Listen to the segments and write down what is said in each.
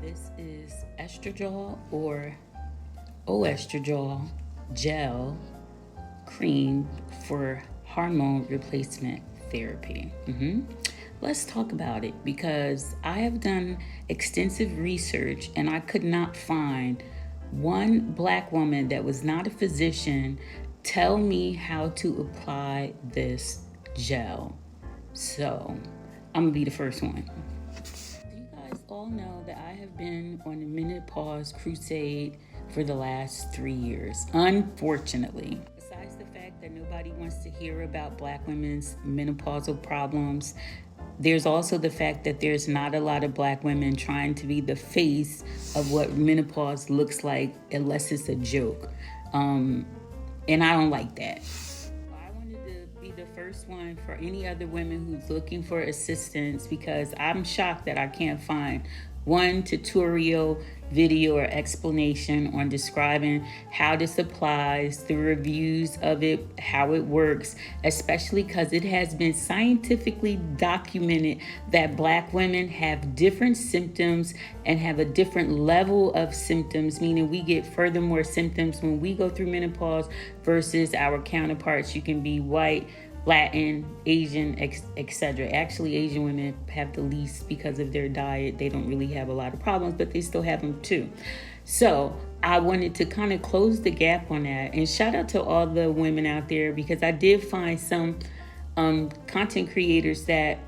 This is Oestrogel or Oestrogel gel cream for hormone replacement therapy. Let's talk about it because I have done extensive research and I could not find one black woman that was not a physician tell me how to apply this gel. So I'm gonna be the first one. You guys all know that I have been on a menopause crusade for the last 3 years, unfortunately. Besides the fact that nobody wants to hear about black women's menopausal problems, there's also the fact that there's not a lot of black women trying to be the face of what menopause looks like unless it's a joke. And I don't like that. I wanted to be the first one for any other women who's looking for assistance because I'm shocked that I can't find one tutorial video or explanation on describing how this applies, the reviews of it, how it works, especially because it has been scientifically documented that black women have different symptoms and have a different level of symptoms, meaning we get furthermore symptoms when we go through menopause versus our counterparts. You can be white, Latin, Asian, etc. Actually, Asian women have the least because of their diet. They don't really have a lot of problems, but they still have them too. So I wanted to kind of close the gap on that. And shout out to all the women out there because I did find some content creators that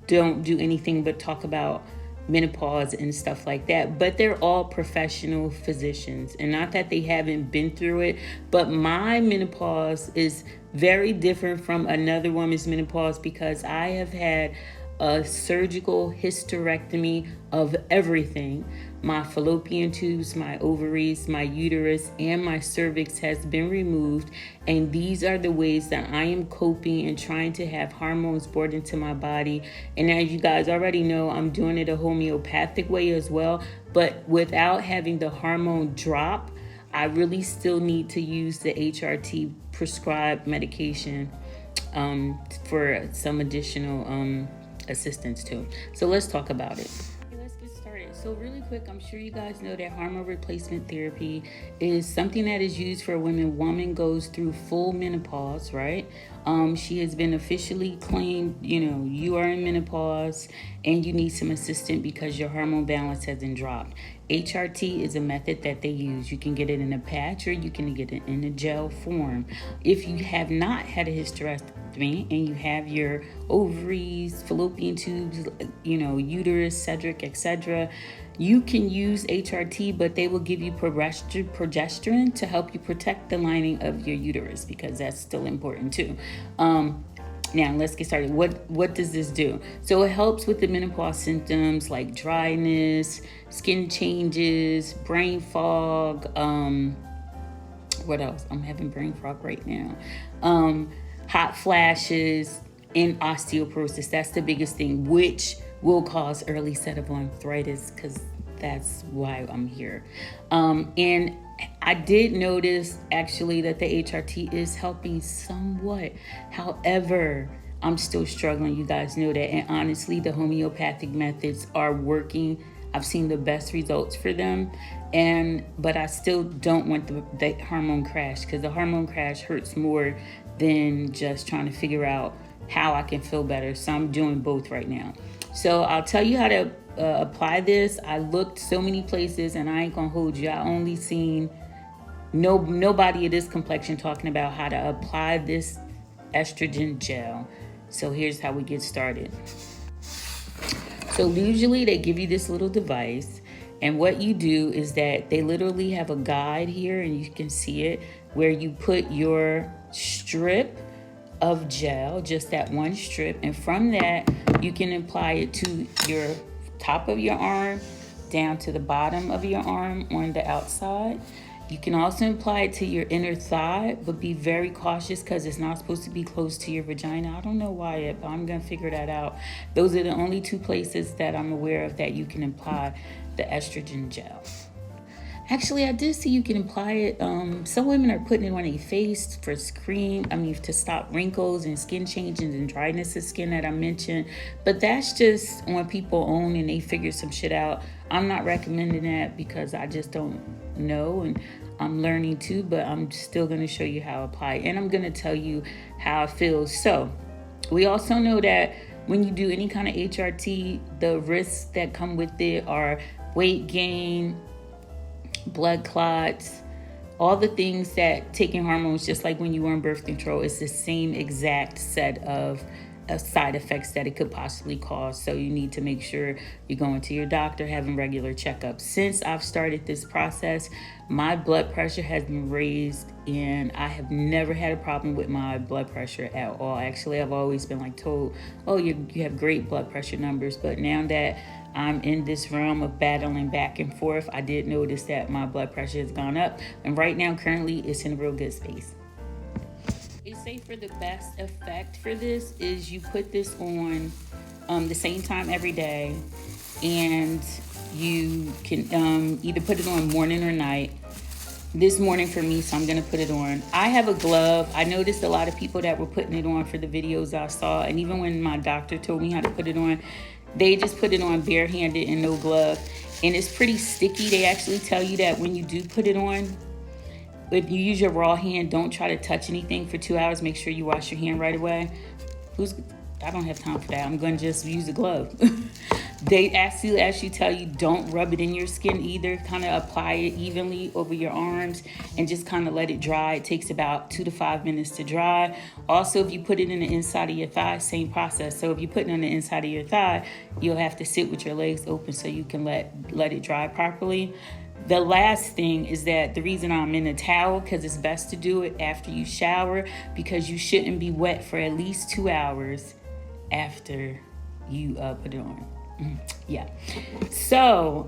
don't do anything but talk about menopause and stuff like that, but they're all professional physicians. And not that they haven't been through it, but my menopause is very different from another woman's menopause because I have had a surgical hysterectomy of everything. My fallopian tubes, my ovaries, my uterus, and my cervix has been removed. And these are the ways that I am coping and trying to have hormones poured into my body. And as you guys already know, I'm doing it a homeopathic way as well. But without having the hormone drop, I really still need to use the HRT prescribed medication for some additional assistance too. So let's talk about it. Let's get started. So really quick, I'm sure you guys know that hormone replacement therapy is something that is used for when a woman goes through full menopause, right? She has been officially claimed, you are in menopause and you need some assistance because your hormone balance hasn't dropped. HRT is a method that they use. You can get it in a patch or you can get it in a gel form. If you have not had a hysterectomy and you have your ovaries, fallopian tubes, uterus, cervix, etc., you can use HRT, but they will give you progesterone to help you protect the lining of your uterus because that's still important too. Now let's get started. What does this do? So it helps with the menopause symptoms like dryness, skin changes, brain fog. What else? I'm having brain fog right now. Hot flashes and osteoporosis. That's the biggest thing, which will cause early set of arthritis because that's why I'm here. And I did notice actually that the HRT is helping somewhat. However, I'm still struggling. You guys know that. And honestly, the homeopathic methods are working. I've seen the best results for them. But I still don't want the hormone crash because the hormone crash hurts more than just trying to figure out how I can feel better. So I'm doing both right now. So I'll tell you how to apply this. I looked so many places and I ain't gonna hold you. I only seen nobody of this complexion talking about how to apply this estrogen gel. So here's how we get started. So usually they give you this little device, and what you do is that they literally have a guide here, and you can see it, where you put your strip of gel, just that one strip, and from that you can apply it to your top of your arm down to the bottom of your arm on the outside. You can also apply it to your inner thigh, but be very cautious because it's not supposed to be close to your vagina. I don't know why yet, but I'm gonna figure that out. Those are the only two places that I'm aware of that you can apply the estrogen gel. Actually, I did see you can apply it. Some women are putting it on their face for to stop wrinkles and skin changes and dryness of skin that I mentioned. But that's just on people own and they figure some shit out. I'm not recommending that because I just don't know and I'm learning too, but I'm still going to show you how to apply it. And I'm going to tell you how it feels. So we also know that when you do any kind of HRT, the risks that come with it are weight gain, blood clots, all the things that taking hormones, just like when you were on birth control, it's the same exact set of side effects that it could possibly cause. So you need to make sure you're going to your doctor, having regular checkups. Since I've started this process, my blood pressure has been raised and I have never had a problem with my blood pressure at all. Actually, I've always been like told, oh, you have great blood pressure numbers. But now that I'm in this realm of battling back and forth, I did notice that my blood pressure has gone up. And right now, currently, it's in a real good space. They say for the best effect for this is you put this on the same time every day. And you can either put it on morning or night. This morning for me, so I'm going to put it on. I have a glove. I noticed a lot of people that were putting it on for the videos I saw. And even when my doctor told me how to put it on, they just put it on barehanded and no glove. And it's pretty sticky. They actually tell you that when you do put it on, if you use your raw hand, don't try to touch anything for 2 hours. Make sure you wash your hand right away. I don't have time for that. I'm going to just use a glove. They actually tell you don't rub it in your skin either. Kind of apply it evenly over your arms and just kind of let it dry. It takes about 2 to 5 minutes to dry. Also, if you put it in the inside of your thigh, same process. So if you put it on the inside of your thigh, you'll have to sit with your legs open so you can let it dry properly. The last thing is that the reason I'm in a towel, because it's best to do it after you shower, because you shouldn't be wet for at least 2 hours after you put it on. Yeah. So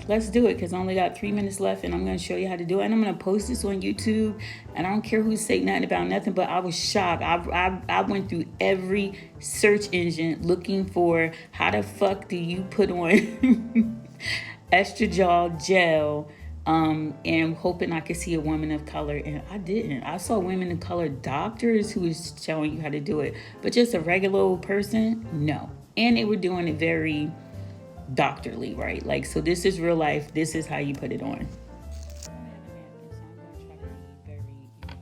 let's do it, because I only got 3 minutes left and I'm going to show you how to do it. And I'm going to post this on YouTube. And I don't care who say nothing about nothing, but I was shocked. I went through every search engine looking for how the fuck do you put on Oestrogel gel, and hoping I could see a woman of color, and I didn't. I saw women of color doctors who was showing you how to do it, but just a regular old person, no. And they were doing it very doctorly, right? Like, so this is real life. This is how you put it on. So I'm going to try to be very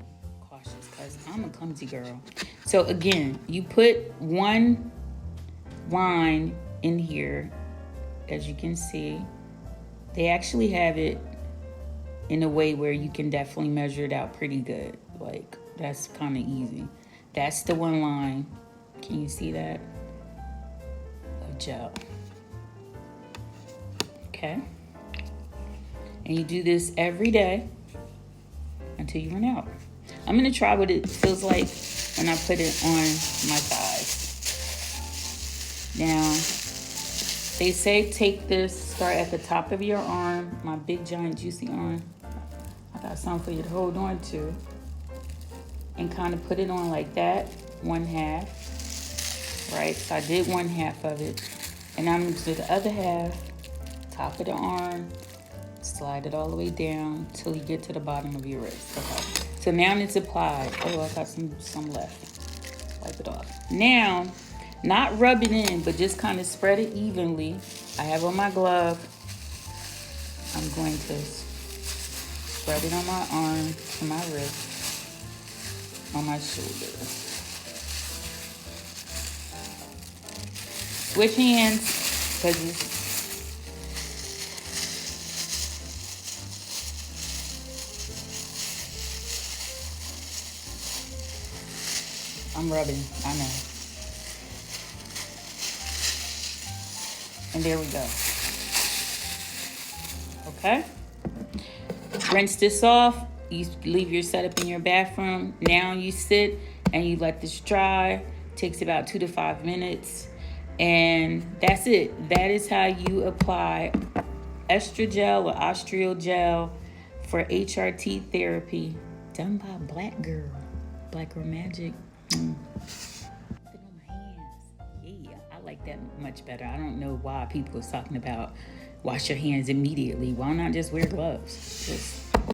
cautious because I'm a clumsy girl. So again, you put one line in here, as you can see. They actually have it in a way where you can definitely measure it out pretty good. Like, that's kind of easy. That's the one line. Can you see that? Of gel. Okay. And you do this every day until you run out. I'm going to try what it feels like when I put it on my thighs. Now, they say take this, start at the top of your arm, my big, giant, juicy arm. I got something for you to hold on to. And kind of put it on like that, 1/2. Right? So I did 1/2 of it. And I'm going to do the other half, top of the arm, slide it all the way down till you get to the bottom of your wrist. Okay. So now it's applied. Oh, I got some left. Wipe it off. Now, not rub it in, but just kind of spread it evenly. I have on my glove. I'm going to spread it on my arm, to my wrist, on my shoulder. Switch hands, because I'm rubbing, I know. And there we go. Okay. Rinse this off. You leave your setup in your bathroom. Now you sit and you let this dry. Takes about 2 to 5 minutes. And that's it. That is how you apply Oestrogel or Oestrogel for HRT therapy. Done by a black girl. Black Girl Magic. Like that much better. I don't know why people was talking about wash your hands immediately. Why not just wear gloves? Just